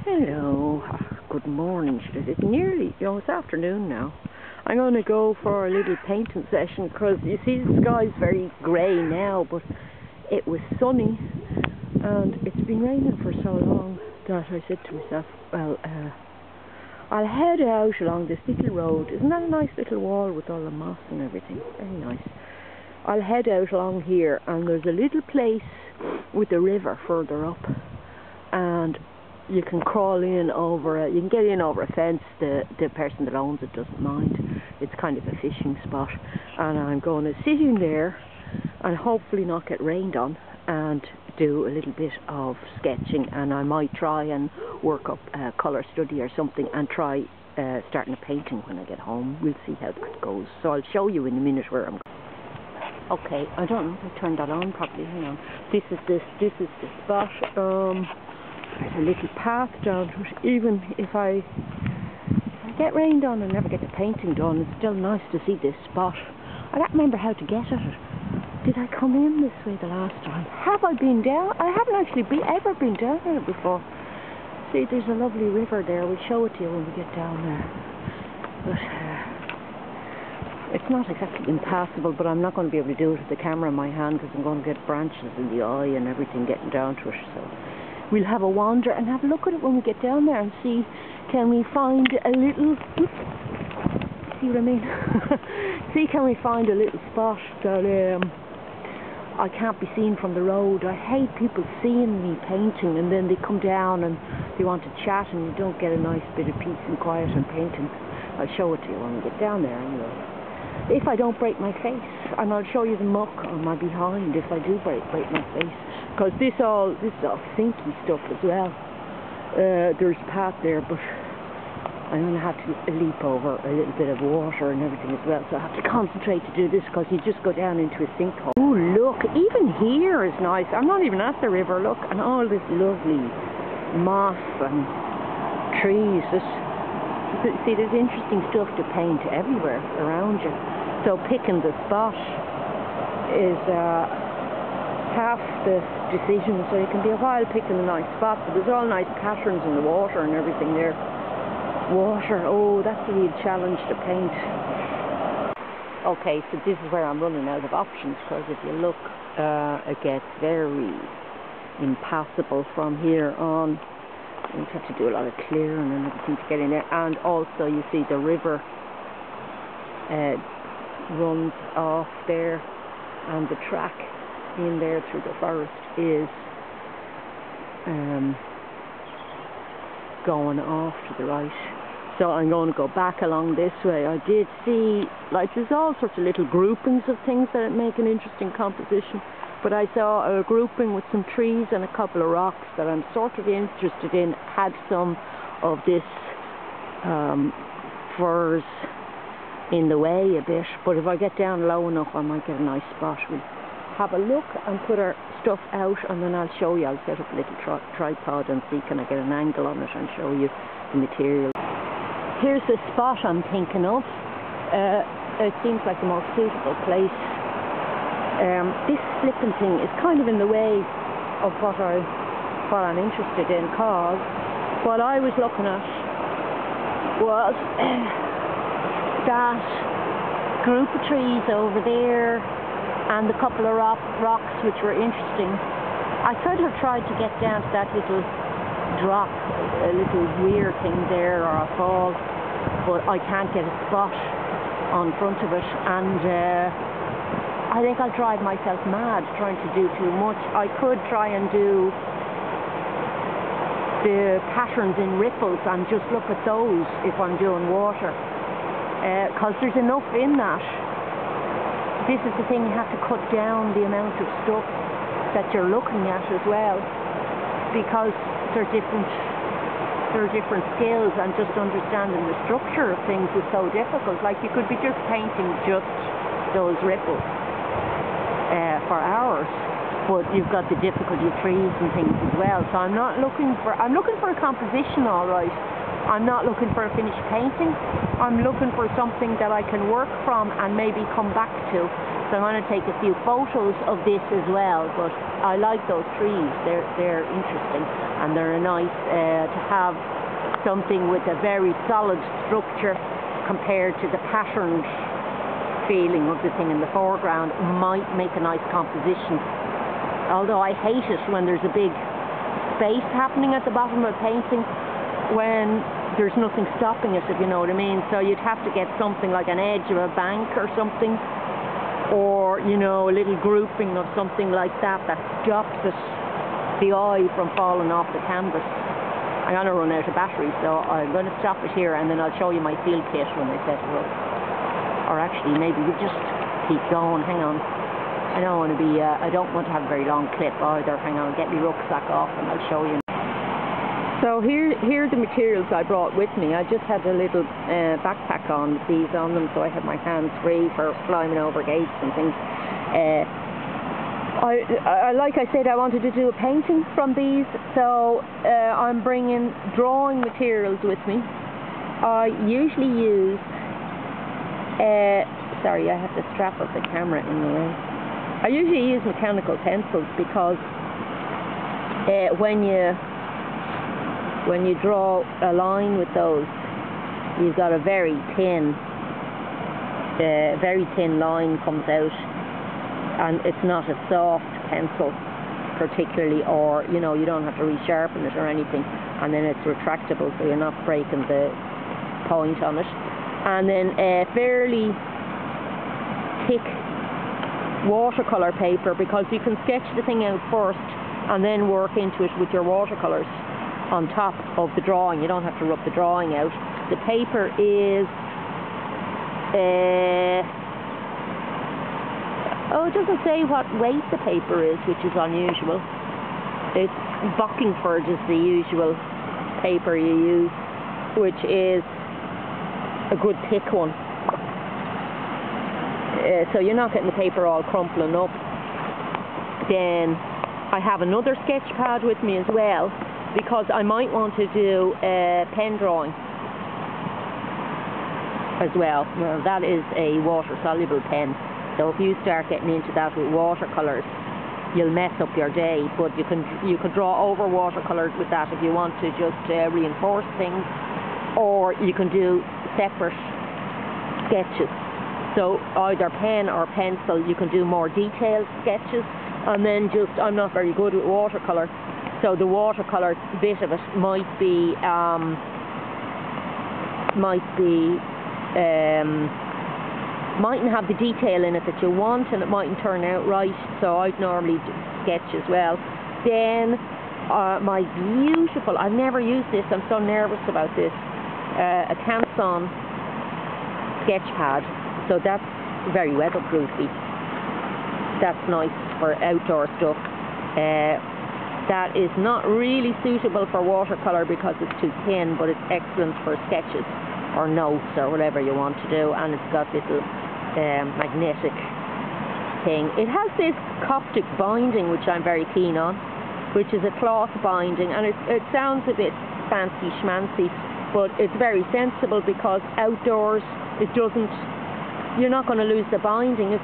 Hello, good morning. It's nearly, it's afternoon now. I'm going to go for a little painting session because you see the sky's very grey now, but it was sunny and it's been raining for so long that I said to myself, well, I'll head out along this little road. Isn't that a nice little wall with all the moss and everything? Very nice. I'll head out along here and there's a little place with a river further up, and you can crawl in over you can get in over a fence. The person that owns it doesn't mind. It's kind of a fishing spot, and I'm going to sit in there and hopefully not get rained on and do a little bit of sketching, and I might try and work up a colour study or something and try starting a painting when I get home. We'll see how that goes, so I'll show you in a minute where I'm going. Okay, I don't know if I turned that on properly. Hang on. This is the spot. There's a little path down to it. Even if I get rained on and never get the painting done, it's still nice to see this spot. I don't remember how to get at it. Did I come in this way the last time? Have I been down? I haven't actually ever been down here before. See, there's a lovely river there. We'll show it to you when we get down there. But it's not exactly impassable, but I'm not going to be able to do it with the camera in my hand because I'm going to get branches in the eye and everything getting down to it. So we'll have a wander and have a look at it when we get down there and see, can we find a little, see what I mean? See, can we find a little spot that I can't be seen from the road. I hate people seeing me painting and then they come down and they want to chat and you don't get a nice bit of peace and quiet and painting. I'll show it to you when we get down there anyway. If I don't break my face, and I'll show you the muck on my behind if I do break my face, because this is all sinky stuff as well. There's a path there, but I'm going to have to leap over a little bit of water and everything as well, so I have to concentrate to do this because you just go down into a sinkhole. Oh look, even here is nice. I'm not even at the river, look, and all this lovely moss and trees. See, there's interesting stuff to paint everywhere around you. So picking the spot is half the decision. So you can be a while picking a nice spot, but there's all nice patterns in the water and everything there. Water, oh, that's a real challenge to paint. Okay, so this is where I'm running out of options, because if you look, it gets very impassable from here on. You have to do a lot of clearing and everything to get in there, and also you see the river runs off there, and the track in there through the forest is going off to the right. So I'm going to go back along this way. I did see, like, there's all sorts of little groupings of things that make an interesting composition. But I saw a grouping with some trees and a couple of rocks that I'm sort of interested in, had some of this firs in the way a bit, but if I get down low enough I might get a nice spot. We'll have a look and put our stuff out, and then I'll show you. I'll set up a little tripod and see can I get an angle on it and show you the material. Here's the spot I'm thinking of. It seems like the most suitable place. This flipping thing is kind of in the way of what I'm interested in, cause what I was looking at was that group of trees over there and a couple of rocks which were interesting. I sort of tried to get down to that little drop, a little weir thing there, or a fall, but I can't get a spot on front of it, and I think I'll drive myself mad trying to do too much. I could try and do the patterns in ripples and just look at those if I'm doing water, because there's enough in that. This is the thing, you have to cut down the amount of stuff that you're looking at as well, because there are different skills, and just understanding the structure of things is so difficult. Like, you could be just painting just those ripples for hours, but you've got the difficulty of trees and things as well. So I'm looking for a composition, all right, I'm not looking for a finished painting. I'm looking for something that I can work from and maybe come back to. So I'm going to take a few photos of this as well, but I like those trees. They're interesting, and they're nice to have something with a very solid structure compared to the patterned feeling of the thing in the foreground. Might make a nice composition. Although I hate it when there's a big space happening at the bottom of a painting, when there's nothing stopping it, if you know what I mean. So you'd have to get something like an edge of a bank or something, or, you know, a little grouping of something like that that stops it, the eye from falling off the canvas. I'm going to run out of battery, so I'm going to stop it here, and then I'll show you my field kit when I set it up. Or actually, maybe we just keep going. Hang on. I don't want to have a very long clip either. Hang on, get my rucksack off and I'll show you. So here are the materials I brought with me. I just had a little backpack on with these on them, so I had my hands free for climbing over gates and things. Like I said, I wanted to do a painting from these, so I'm bringing drawing materials with me. I usually use, sorry, I have the strap of the camera in the way. I usually use mechanical pencils because when you draw a line with those, you've got a very thin line comes out, and it's not a soft pencil particularly, or you know, you don't have to resharpen it or anything, and then it's retractable, so you're not breaking the point on it. And then fairly thick watercolor paper, because you can sketch the thing out first and then work into it with your watercolors on top of the drawing. You don't have to rub the drawing out. The paper is it doesn't say what weight the paper is, which is unusual. It's Bockingford is the usual paper you use, which is a good thick one. So you're not getting the paper all crumpling up. Then I have another sketch pad with me as well, because I might want to do a pen drawing as well. Well, that is a water-soluble pen, so if you start getting into that with watercolours, you'll mess up your day. But you could draw over watercolours with that if you want to just reinforce things, or you can do separate sketches. So either pen or pencil, you can do more detailed sketches, and then just, I'm not very good with watercolour, so the watercolour bit of it mightn't have the detail in it that you want, and it mightn't turn out right, so I'd normally sketch as well. Then my beautiful, I've never used this, I'm so nervous about this, a Canson sketch pad. So that's very weatherproofy. That's nice for outdoor stuff. That is not really suitable for watercolour because it's too thin, but it's excellent for sketches or notes or whatever you want to do. And it's got little magnetic thing. It has this Coptic binding, which I'm very keen on, which is a cloth binding, and it sounds a bit fancy schmancy, but it's very sensible because outdoors you're not going to lose the binding. A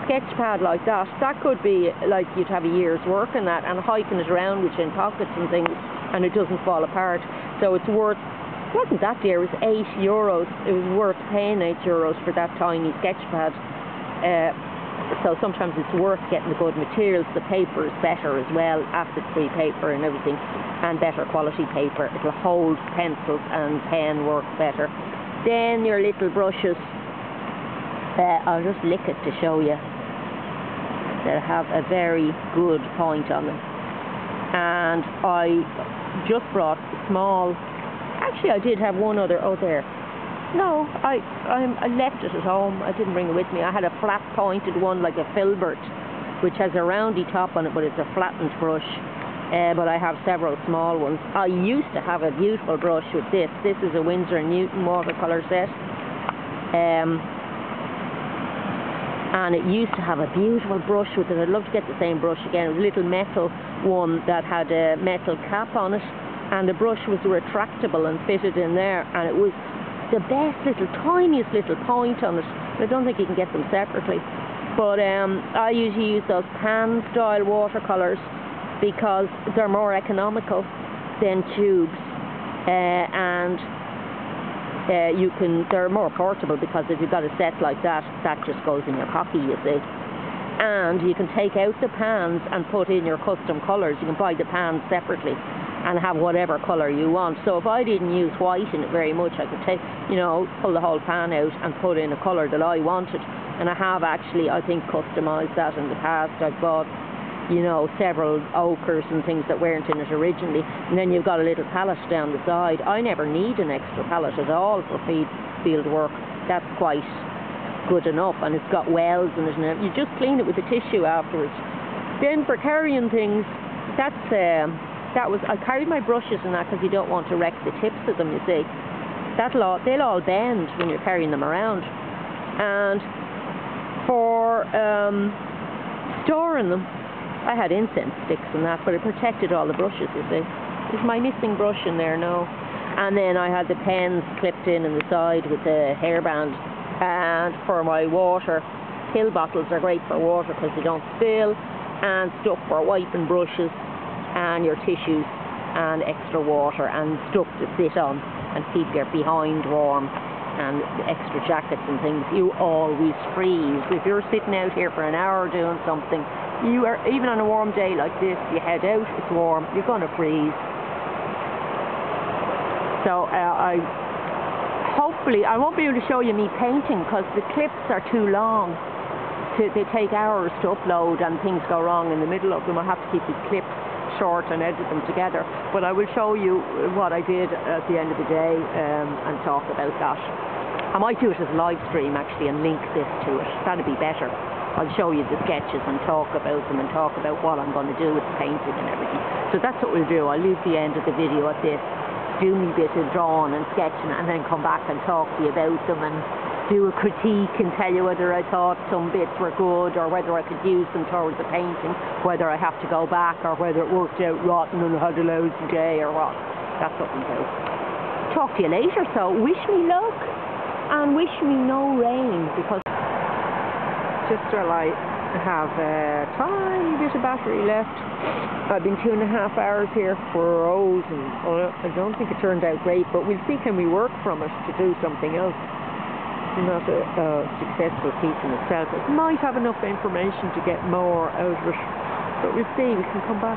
sketch pad like that could be like you'd have a year's work in that, and hiking it around with you in pockets and things, and it doesn't fall apart. So it's worth, it wasn't that dear, it was €8. It was worth paying €8 for that tiny sketch pad. So sometimes it's worth getting the good materials. The paper is better as well, acid-free paper and everything, and better quality paper. It'll hold pencils and pen work better. Then your little brushes, I'll just lick it to show you. They have a very good point on them. And I just brought small, actually I did have one other, oh there. No, I left it at home, I didn't bring it with me. I had a flat pointed one like a filbert, which has a roundy top on it, but it's a flattened brush. But I have several small ones. I used to have a beautiful brush with this. This is a Winsor & Newton watercolour set. And it used to have a beautiful brush with it. I'd love to get the same brush again. It was a little metal one that had a metal cap on it. and the brush was retractable and fitted in there, and it was the best little, tiniest little point on it. I don't think you can get them separately, but I usually use those pan style watercolours because they're more economical than tubes, and they're more portable, because if you've got a set like that, that just goes in your pocket, you see. And you can take out the pans and put in your custom colours. You can buy the pans separately and have whatever colour you want. So if I didn't use white in it very much, I could take, pull the whole pan out and put in a colour that I wanted. And I have actually, I think, customised that in the past. I've bought, several ochres and things that weren't in it originally. And then you've got a little palette down the side. I never need an extra palette at all for field work. That's quite good enough, and it's got wells in it, and you just clean it with a tissue afterwards. Then for carrying things, I carried my brushes and that because you don't want to wreck the tips of them, you see. They'll all bend when you're carrying them around. And for storing them, I had incense sticks and that, but it protected all the brushes, you see. There's my missing brush in there now. And then I had the pens clipped in the side with the hairband. And for my water, pill bottles are great for water because they don't spill, and stuff for wiping brushes and your tissues, and extra water and stuff to sit on and keep your behind warm, and extra jackets and things. You always freeze. If you're sitting out here for an hour doing something, even on a warm day like this, you head out, it's warm, you're going to freeze. So hopefully I won't be able to show you me painting because the clips are too long. They take hours to upload and things go wrong in the middle of them. I'll have to keep the clips short and edit them together. But I will show you what I did at the end of the day and talk about that. I might do it as a live stream actually and link this to it. That'd be better. I'll show you the sketches and talk about them and talk about what I'm going to do with the painting and everything. So that's what we'll do. I'll leave the end of the video at this. Do me bit of drawing and sketching, and then come back and talk to you about them and do a critique and tell you whether I thought some bits were good or whether I could use them towards the painting, whether I have to go back or whether it worked out rotten and I had a lousy day or what. That's what we'll do. Talk to you later, so wish me luck and wish me no rain, because just while I have a tiny bit of battery left. I've been 2.5 hours here for Rose, and I don't think it turned out great, but we'll see, can we work from it to do something else. It's not a successful piece in itself. It might have enough information to get more out of it, but we'll see. We can come back.